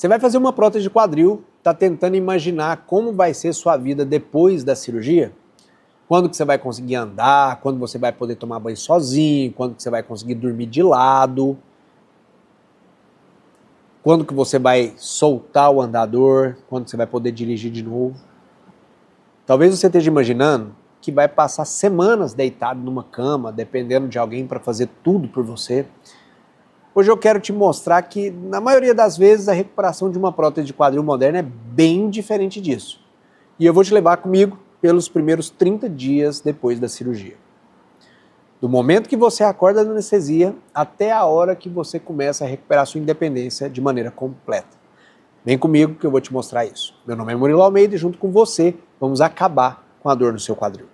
Você vai fazer uma prótese de quadril, está tentando imaginar como vai ser sua vida depois da cirurgia? Quando que você vai conseguir andar, quando você vai poder tomar banho sozinho, quando que você vai conseguir dormir de lado, quando que você vai soltar o andador, quando que você vai poder dirigir de novo. Talvez você esteja imaginando que vai passar semanas deitado numa cama, dependendo de alguém para fazer tudo por você. Hoje eu quero te mostrar que, na maioria das vezes, a recuperação de uma prótese de quadril moderna é bem diferente disso. E eu vou te levar comigo pelos primeiros 30 dias depois da cirurgia. Do momento que você acorda da anestesia até a hora que você começa a recuperar sua independência de maneira completa. Vem comigo que eu vou te mostrar isso. Meu nome é Murilo Almeida e junto com você vamos acabar com a dor no seu quadril.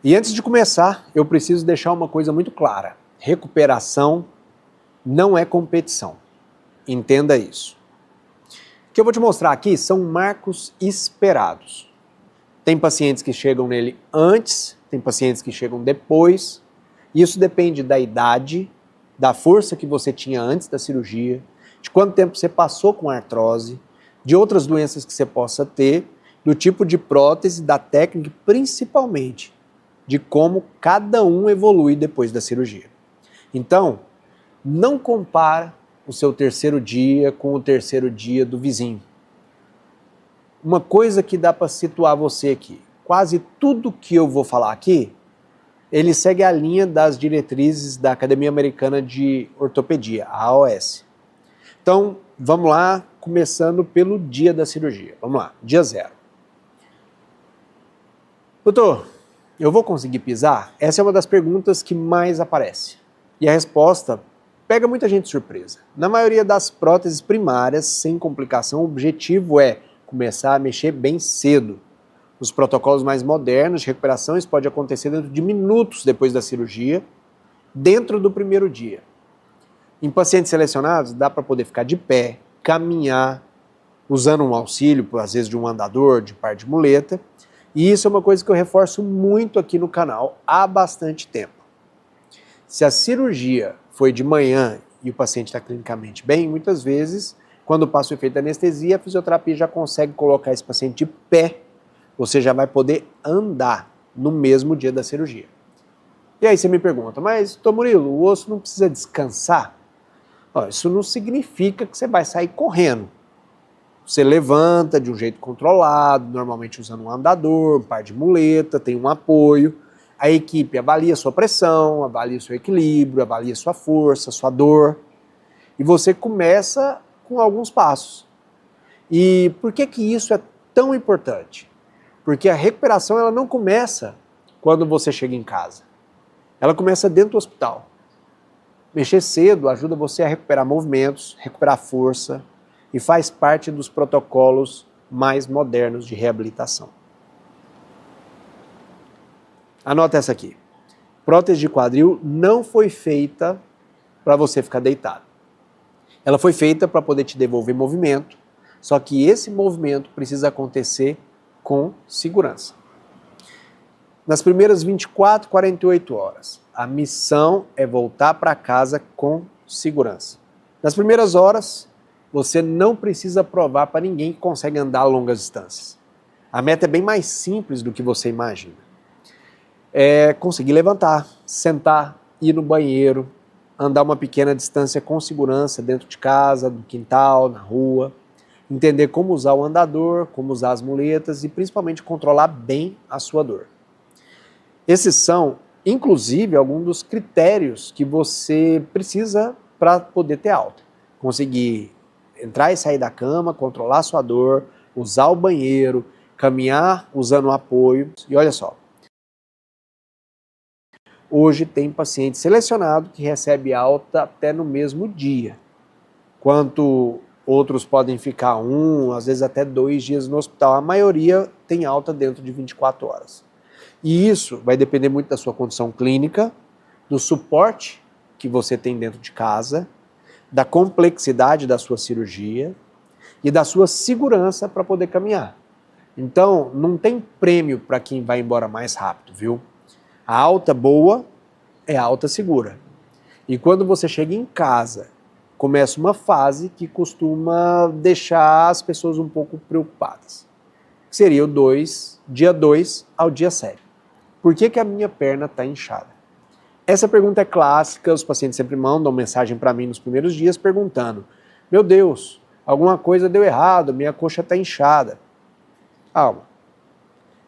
E antes de começar, eu preciso deixar uma coisa muito clara. Recuperação não é competição. Entenda isso. O que eu vou te mostrar aqui são marcos esperados. Tem pacientes que chegam nele antes, tem pacientes que chegam depois. Isso depende da idade, da força que você tinha antes da cirurgia, de quanto tempo você passou com artrose, de outras doenças que você possa ter, do tipo de prótese, da técnica e principalmente de como cada um evolui depois da cirurgia. Então, não compara o seu terceiro dia com o terceiro dia do vizinho. Uma coisa que dá para situar você aqui, quase tudo que eu vou falar aqui, ele segue a linha das diretrizes da Academia Americana de Ortopedia, a AOS. Então, vamos lá, começando pelo dia da cirurgia. Vamos lá, dia 0. Doutor, eu vou conseguir pisar? Essa é uma das perguntas que mais aparece. E a resposta pega muita gente de surpresa. Na maioria das próteses primárias, sem complicação, o objetivo é começar a mexer bem cedo. Nos protocolos mais modernos de recuperação, isso pode acontecer dentro de minutos depois da cirurgia, dentro do primeiro dia. Em pacientes selecionados, dá para poder ficar de pé, caminhar, usando um auxílio, às vezes de um andador, de par de muleta. E isso é uma coisa que eu reforço muito aqui no canal há bastante tempo. Se a cirurgia foi de manhã e o paciente está clinicamente bem, muitas vezes, quando passa o efeito da anestesia, a fisioterapia já consegue colocar esse paciente de pé. Você já vai poder andar no mesmo dia da cirurgia. E aí você me pergunta, mas, Dr. Murilo, o osso não precisa descansar? Isso não significa que você vai sair correndo. Você levanta de um jeito controlado, normalmente usando um andador, um par de muleta, tem um apoio. A equipe avalia sua pressão, avalia seu equilíbrio, avalia sua força, sua dor. E você começa com alguns passos. E por que que isso é tão importante? Porque a recuperação ela não começa quando você chega em casa. Ela começa dentro do hospital. Mexer cedo ajuda você a recuperar movimentos, recuperar força, e faz parte dos protocolos mais modernos de reabilitação. Anota essa aqui. Prótese de quadril não foi feita para você ficar deitado. Ela foi feita para poder te devolver movimento, só que esse movimento precisa acontecer com segurança. Nas primeiras 24, 48 horas, a missão é voltar para casa com segurança. Nas primeiras horas, você não precisa provar para ninguém que consegue andar a longas distâncias. A meta é bem mais simples do que você imagina. É conseguir levantar, sentar, ir no banheiro, andar uma pequena distância com segurança dentro de casa, no quintal, na rua, entender como usar o andador, como usar as muletas e principalmente controlar bem a sua dor. Esses são, inclusive, alguns dos critérios que você precisa para poder ter alta. Conseguir entrar e sair da cama, controlar a sua dor, usar o banheiro, caminhar usando o apoio. E olha só, hoje tem paciente selecionado que recebe alta até no mesmo dia, enquanto outros podem ficar às vezes até 2 dias no hospital. A maioria tem alta dentro de 24 horas. E isso vai depender muito da sua condição clínica, do suporte que você tem dentro de casa, da complexidade da sua cirurgia e da sua segurança para poder caminhar. Então, não tem prêmio para quem vai embora mais rápido, viu? A alta boa é a alta segura. E quando você chega em casa, começa uma fase que costuma deixar as pessoas um pouco preocupadas. Seria dia 2 ao dia 7. Por que a minha perna está inchada? Essa pergunta é clássica, os pacientes sempre mandam mensagem para mim nos primeiros dias perguntando: meu Deus, alguma coisa deu errado, minha coxa está inchada. Calma.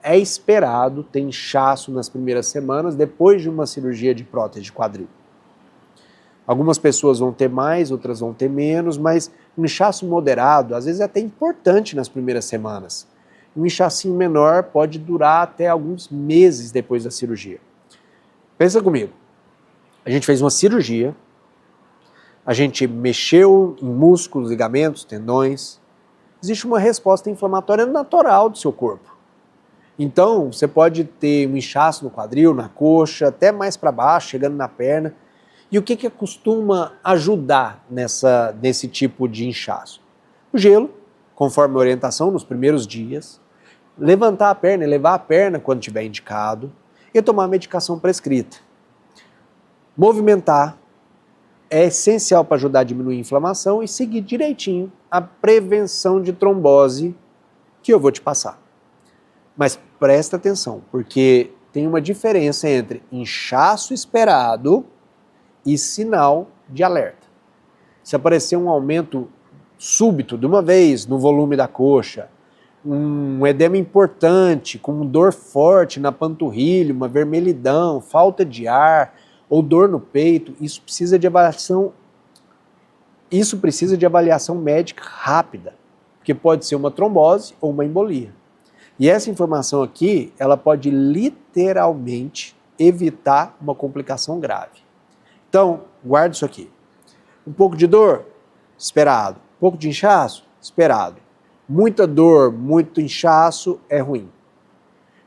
É esperado ter inchaço nas primeiras semanas depois de uma cirurgia de prótese de quadril. Algumas pessoas vão ter mais, outras vão ter menos, mas um inchaço moderado às vezes é até importante nas primeiras semanas. Um inchacinho menor pode durar até alguns meses depois da cirurgia. Pensa comigo, a gente fez uma cirurgia, a gente mexeu em músculos, ligamentos, tendões, existe uma resposta inflamatória natural do seu corpo. Então, você pode ter um inchaço no quadril, na coxa, até mais para baixo, chegando na perna. E o que costuma ajudar nesse tipo de inchaço? O gelo, conforme a orientação nos primeiros dias, levantar a perna, elevar a perna quando tiver indicado e tomar a medicação prescrita. Movimentar é essencial para ajudar a diminuir a inflamação e seguir direitinho a prevenção de trombose que eu vou te passar. Mas presta atenção, porque tem uma diferença entre inchaço esperado e sinal de alerta. Se aparecer um aumento súbito de uma vez no volume da coxa, um edema importante, com dor forte na panturrilha, uma vermelhidão, falta de ar ou dor no peito, isso precisa de avaliação médica rápida, porque pode ser uma trombose ou uma embolia. E essa informação aqui, ela pode literalmente evitar uma complicação grave. Então, guarde isso aqui. Um pouco de dor? Esperado. Um pouco de inchaço? Esperado. Muita dor, muito inchaço é ruim.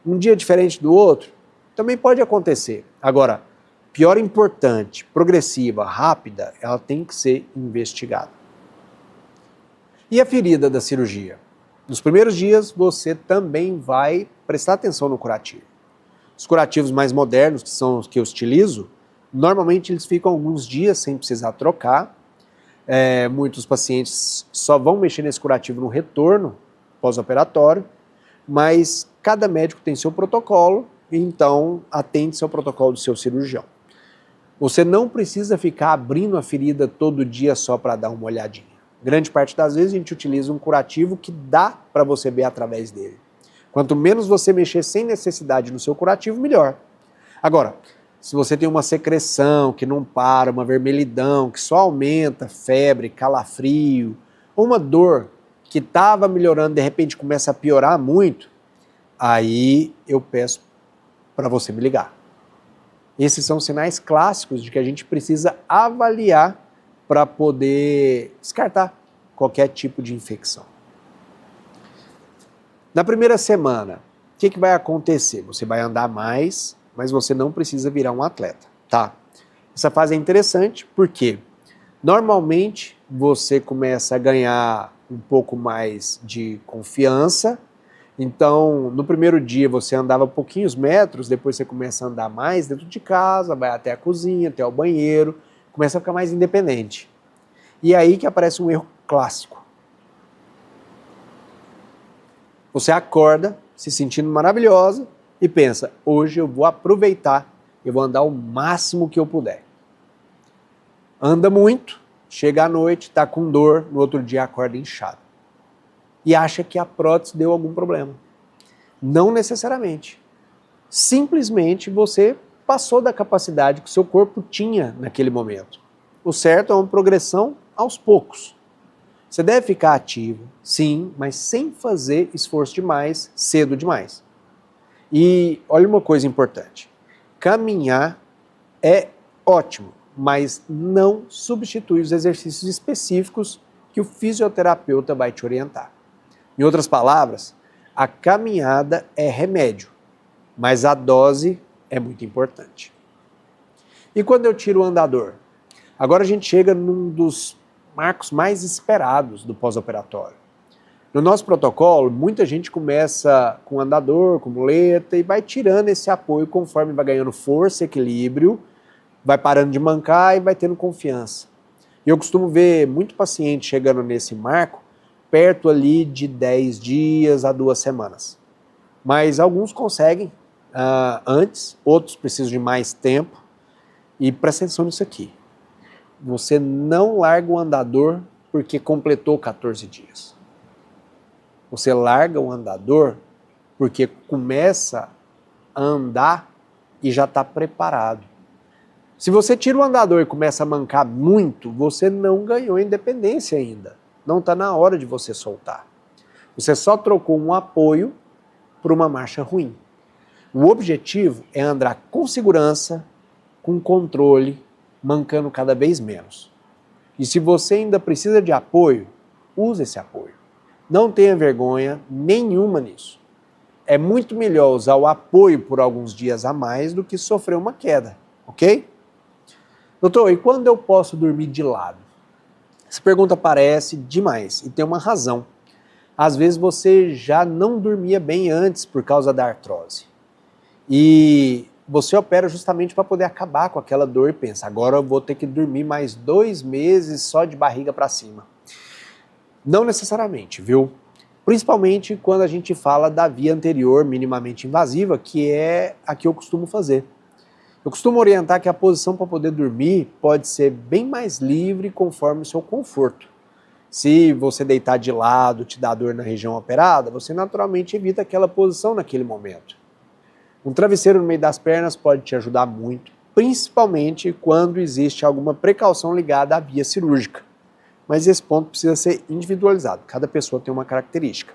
Um dia diferente do outro? Também pode acontecer. Agora, pior importante, progressiva, rápida, ela tem que ser investigada. E a ferida da cirurgia? Nos primeiros dias, você também vai prestar atenção no curativo. Os curativos mais modernos, que são os que eu utilizo, normalmente eles ficam alguns dias sem precisar trocar. Muitos pacientes só vão mexer nesse curativo no retorno pós-operatório, mas cada médico tem seu protocolo, então atende-se ao protocolo do seu cirurgião. Você não precisa ficar abrindo a ferida todo dia só para dar uma olhadinha. Grande parte das vezes a gente utiliza um curativo que dá para você ver através dele. Quanto menos você mexer sem necessidade no seu curativo, melhor. Agora, se você tem uma secreção que não para, uma vermelhidão que só aumenta, febre, calafrio, ou uma dor que estava melhorando, de repente começa a piorar muito, aí eu peço para você me ligar. Esses são sinais clássicos de que a gente precisa avaliar para poder descartar qualquer tipo de infecção. Na primeira semana, o que vai acontecer? Você vai andar mais, mas você não precisa virar um atleta, tá? Essa fase é interessante porque normalmente você começa a ganhar um pouco mais de confiança. Então, no primeiro dia você andava pouquinhos metros, depois você começa a andar mais dentro de casa, vai até a cozinha, até o banheiro, começa a ficar mais independente. E é aí que aparece um erro clássico. Você acorda se sentindo maravilhosa e pensa, hoje eu vou aproveitar, eu vou andar o máximo que eu puder. Anda muito, chega à noite, está com dor, no outro dia acorda inchado. E acha que a prótese deu algum problema. Não necessariamente. Simplesmente você passou da capacidade que o seu corpo tinha naquele momento. O certo é uma progressão aos poucos. Você deve ficar ativo, sim, mas sem fazer esforço demais, cedo demais. E olha uma coisa importante. Caminhar é ótimo, mas não substitui os exercícios específicos que o fisioterapeuta vai te orientar. Em outras palavras, a caminhada é remédio, mas a dose é muito importante. E quando eu tiro o andador? Agora a gente chega num dos marcos mais esperados do pós-operatório. No nosso protocolo, muita gente começa com andador, com muleta e vai tirando esse apoio conforme vai ganhando força, equilíbrio, vai parando de mancar e vai tendo confiança. E eu costumo ver muito paciente chegando nesse marco perto ali de 10 dias a 2 semanas. Mas alguns conseguem antes, outros precisam de mais tempo. E presta atenção nisso aqui. Você não larga o andador porque completou 14 dias. Você larga o andador porque começa a andar e já está preparado. Se você tira o andador e começa a mancar muito, você não ganhou independência ainda. Não está na hora de você soltar. Você só trocou um apoio por uma marcha ruim. O objetivo é andar com segurança, com controle, mancando cada vez menos. E se você ainda precisa de apoio, use esse apoio. Não tenha vergonha nenhuma nisso. É muito melhor usar o apoio por alguns dias a mais do que sofrer uma queda, ok? Doutor, e quando eu posso dormir de lado? Essa pergunta aparece demais e tem uma razão. Às vezes você já não dormia bem antes por causa da artrose. E você opera justamente para poder acabar com aquela dor e pensa, agora eu vou ter que dormir mais 2 meses só de barriga para cima. Não necessariamente, viu? Principalmente quando a gente fala da via anterior minimamente invasiva, que é a que eu costumo fazer. Eu costumo orientar que a posição para poder dormir pode ser bem mais livre conforme o seu conforto. Se você deitar de lado, te dá dor na região operada, você naturalmente evita aquela posição naquele momento. Um travesseiro no meio das pernas pode te ajudar muito, principalmente quando existe alguma precaução ligada à via cirúrgica. Mas esse ponto precisa ser individualizado, cada pessoa tem uma característica.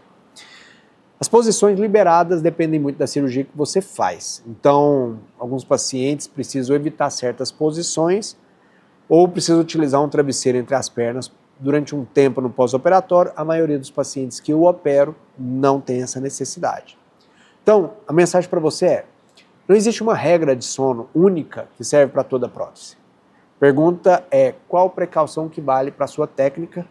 As posições liberadas dependem muito da cirurgia que você faz. Então, alguns pacientes precisam evitar certas posições ou precisam utilizar um travesseiro entre as pernas durante um tempo no pós-operatório. A maioria dos pacientes que eu opero não tem essa necessidade. Então, a mensagem para você é, não existe uma regra de sono única que serve para toda prótese. Pergunta é qual precaução que vale para a sua técnica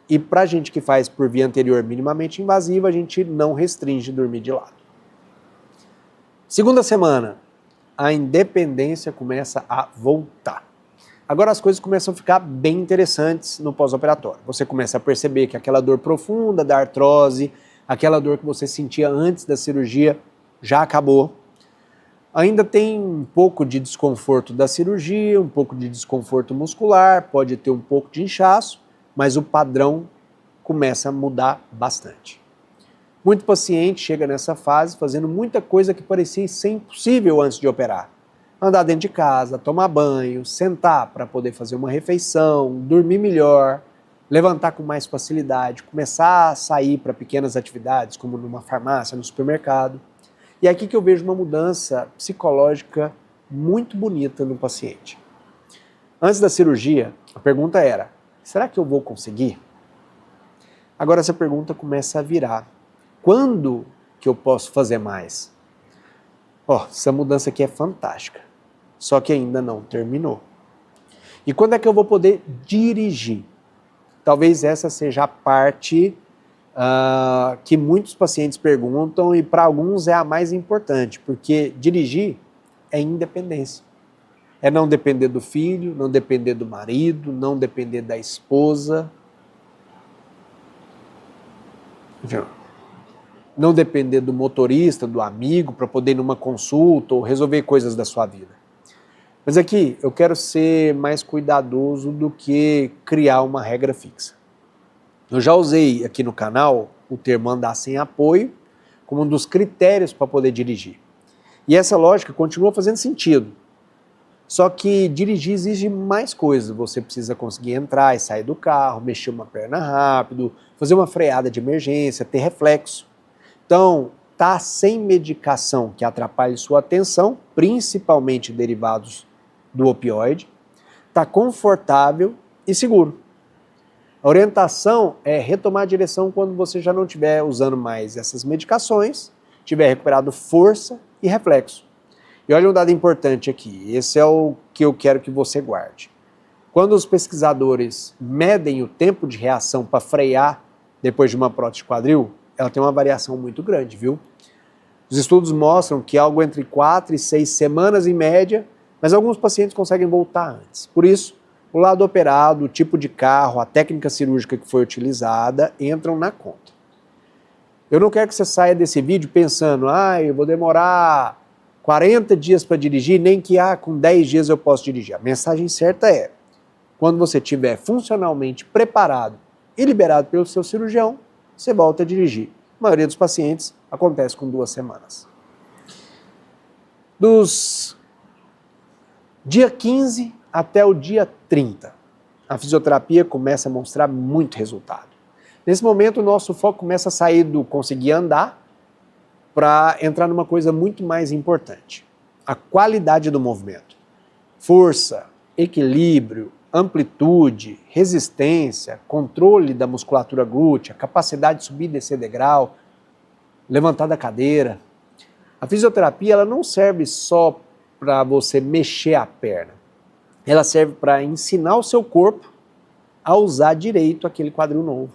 e para a gente que faz por via anterior minimamente invasiva, a gente não restringe dormir de lado. Segunda semana, a independência começa a voltar. Agora as coisas começam a ficar bem interessantes no pós-operatório. Você começa a perceber que aquela dor profunda da artrose, aquela dor que você sentia antes da cirurgia já acabou. Ainda tem um pouco de desconforto da cirurgia, um pouco de desconforto muscular, pode ter um pouco de inchaço, mas o padrão começa a mudar bastante. Muito paciente chega nessa fase fazendo muita coisa que parecia ser impossível antes de operar. Andar dentro de casa, tomar banho, sentar para poder fazer uma refeição, dormir melhor, levantar com mais facilidade, começar a sair para pequenas atividades, como numa farmácia, no supermercado. E é aqui que eu vejo uma mudança psicológica muito bonita no paciente. Antes da cirurgia, a pergunta era, será que eu vou conseguir? Agora essa pergunta começa a virar, quando que eu posso fazer mais? Essa mudança aqui é fantástica, só que ainda não terminou. E quando é que eu vou poder dirigir? Talvez essa seja a parte que muitos pacientes perguntam e para alguns é a mais importante, porque dirigir é independência. É não depender do filho, não depender do marido, não depender da esposa, não depender do motorista, do amigo, para poder ir numa consulta ou resolver coisas da sua vida. Mas aqui eu quero ser mais cuidadoso do que criar uma regra fixa. Eu já usei aqui no canal o termo andar sem apoio como um dos critérios para poder dirigir. E essa lógica continua fazendo sentido. Só que dirigir exige mais coisas. Você precisa conseguir entrar e sair do carro, mexer uma perna rápido, fazer uma freada de emergência, ter reflexo. Então, tá sem medicação que atrapalhe sua atenção, principalmente derivados do opioide, tá confortável e seguro. A orientação é retomar a direção quando você já não estiver usando mais essas medicações, tiver recuperado força e reflexo. E olha um dado importante aqui, esse é o que eu quero que você guarde. Quando os pesquisadores medem o tempo de reação para frear depois de uma prótese de quadril, ela tem uma variação muito grande, viu? Os estudos mostram que algo entre 4 e 6 semanas em média, mas alguns pacientes conseguem voltar antes. Por isso, o lado operado, o tipo de carro, a técnica cirúrgica que foi utilizada entram na conta. Eu não quero que você saia desse vídeo pensando, eu vou demorar 40 dias para dirigir, nem que com 10 dias eu posso dirigir. A mensagem certa é, quando você estiver funcionalmente preparado e liberado pelo seu cirurgião, você volta a dirigir. A maioria dos pacientes acontece com 2 semanas. Dos dia 15 até o dia 30, a fisioterapia começa a mostrar muito resultado. Nesse momento, o nosso foco começa a sair do conseguir andar para entrar numa coisa muito mais importante. A qualidade do movimento. Força, equilíbrio, amplitude, resistência, controle da musculatura glútea, capacidade de subir e descer degrau, levantar da cadeira. A fisioterapia ela não serve só para você mexer a perna. Ela serve para ensinar o seu corpo a usar direito aquele quadril novo.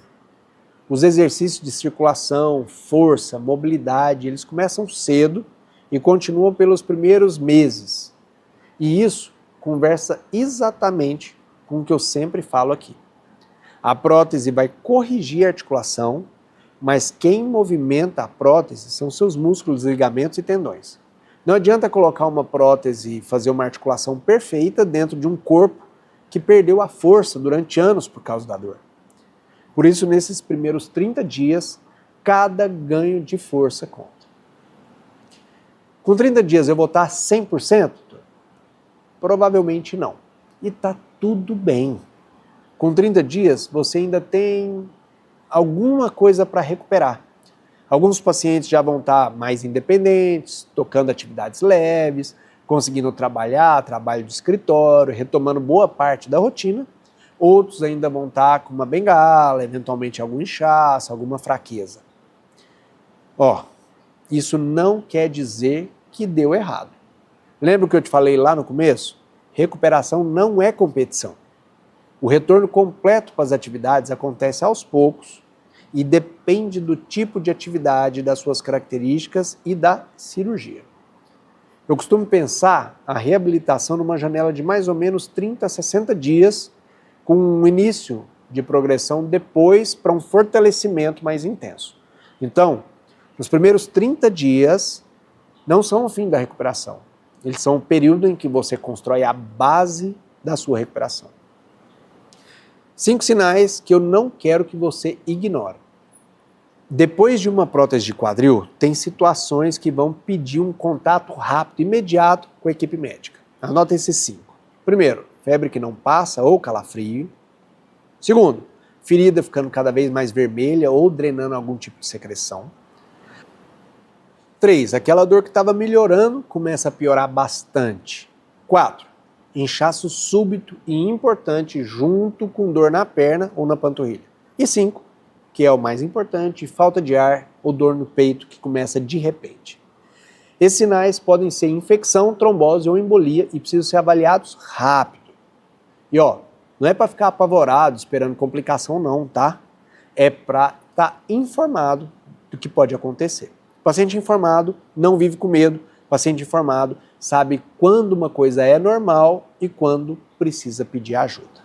Os exercícios de circulação, força, mobilidade, eles começam cedo e continuam pelos primeiros meses. E isso conversa exatamente com o que eu sempre falo aqui. A prótese vai corrigir a articulação, mas quem movimenta a prótese são seus músculos, ligamentos e tendões. Não adianta colocar uma prótese e fazer uma articulação perfeita dentro de um corpo que perdeu a força durante anos por causa da dor. Por isso, nesses primeiros 30 dias, cada ganho de força conta. Com 30 dias eu vou estar 100%? Provavelmente não. E está tudo bem. Com 30 dias, você ainda tem alguma coisa para recuperar. Alguns pacientes já vão estar mais independentes, tocando atividades leves, conseguindo trabalhar, trabalho de escritório, retomando boa parte da rotina. Outros ainda vão estar com uma bengala, eventualmente algum inchaço, alguma fraqueza. Isso não quer dizer que deu errado. Lembra o que eu te falei lá no começo? Recuperação não é competição. O retorno completo para as atividades acontece aos poucos e depende do tipo de atividade, das suas características e da cirurgia. Eu costumo pensar a reabilitação numa janela de mais ou menos 30 a 60 dias, com um início de progressão depois para um fortalecimento mais intenso. Então, os primeiros 30 dias não são o fim da recuperação. Eles são o período em que você constrói a base da sua recuperação. 5 sinais que eu não quero que você ignore. Depois de uma prótese de quadril, tem situações que vão pedir um contato rápido, imediato com a equipe médica. Anota esses 5. Primeiro, febre que não passa ou calafrio. Segundo, ferida ficando cada vez mais vermelha ou drenando algum tipo de secreção. 3, aquela dor que estava melhorando começa a piorar bastante. 4, inchaço súbito e importante junto com dor na perna ou na panturrilha. E 5, que é o mais importante, falta de ar ou dor no peito que começa de repente. Esses sinais podem ser infecção, trombose ou embolia e precisam ser avaliados rápido. E não é para ficar apavorado esperando complicação não, tá? É para estar informado do que pode acontecer. O paciente informado não vive com medo, o paciente informado sabe quando uma coisa é normal e quando precisa pedir ajuda.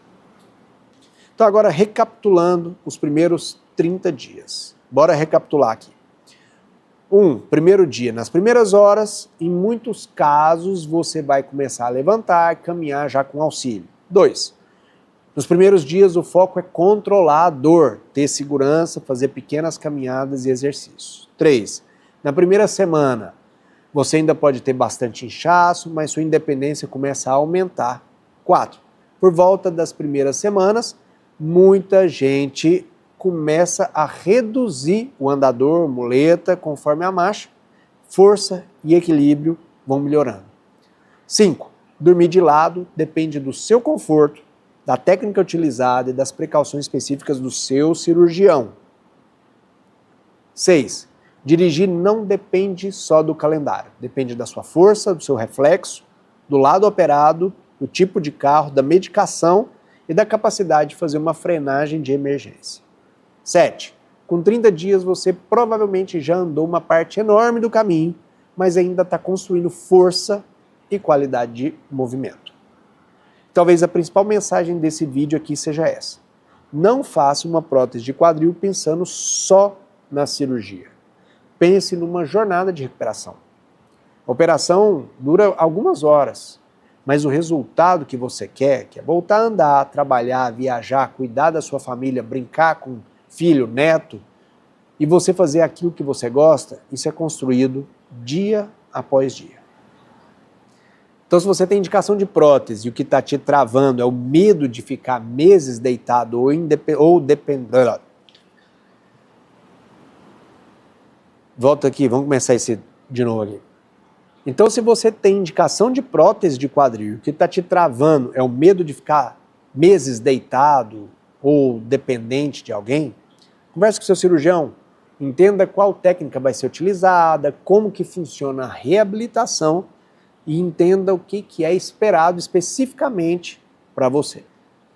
Então agora recapitulando os primeiros 30 dias. Bora recapitular aqui. 1, primeiro dia, nas primeiras horas, em muitos casos você vai começar a levantar, caminhar já com auxílio. 2, nos primeiros dias o foco é controlar a dor, ter segurança, fazer pequenas caminhadas e exercícios. 3, na primeira semana você ainda pode ter bastante inchaço, mas sua independência começa a aumentar. 4, por volta das primeiras semanas, muita gente começa a reduzir o andador, muleta, conforme a marcha, força e equilíbrio vão melhorando. 5, dormir de lado depende do seu conforto, da técnica utilizada e das precauções específicas do seu cirurgião. 6, dirigir não depende só do calendário, depende da sua força, do seu reflexo, do lado operado, do tipo de carro, da medicação e da capacidade de fazer uma frenagem de emergência. 7, Com 30 dias você provavelmente já andou uma parte enorme do caminho, mas ainda está construindo força e qualidade de movimento. Talvez a principal mensagem desse vídeo aqui seja essa. Não faça uma prótese de quadril pensando só na cirurgia. Pense numa jornada de recuperação. A operação dura algumas horas, mas o resultado que você quer, que é voltar a andar, trabalhar, viajar, cuidar da sua família, brincar com filho, neto, e você fazer aquilo que você gosta, isso é construído dia após dia. Então, se você tem indicação de prótese e o que está te travando é o medo de ficar meses deitado ou dependendo... Volta aqui, vamos começar esse de novo aqui. Então, se você tem indicação de prótese de quadril, o que está te travando é o medo de ficar meses deitado ou dependente de alguém, converse com o seu cirurgião, entenda qual técnica vai ser utilizada, como que funciona a reabilitação e entenda o que é esperado especificamente para você.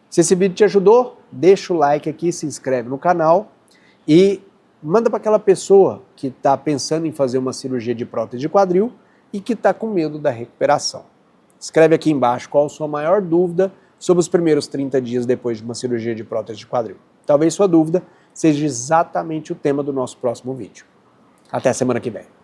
Se esse vídeo te ajudou, deixa o like aqui, se inscreve no canal e manda para aquela pessoa que está pensando em fazer uma cirurgia de prótese de quadril e que está com medo da recuperação. Escreve aqui embaixo qual a sua maior dúvida sobre os primeiros 30 dias depois de uma cirurgia de prótese de quadril. Talvez sua dúvida seja exatamente o tema do nosso próximo vídeo. Até semana que vem.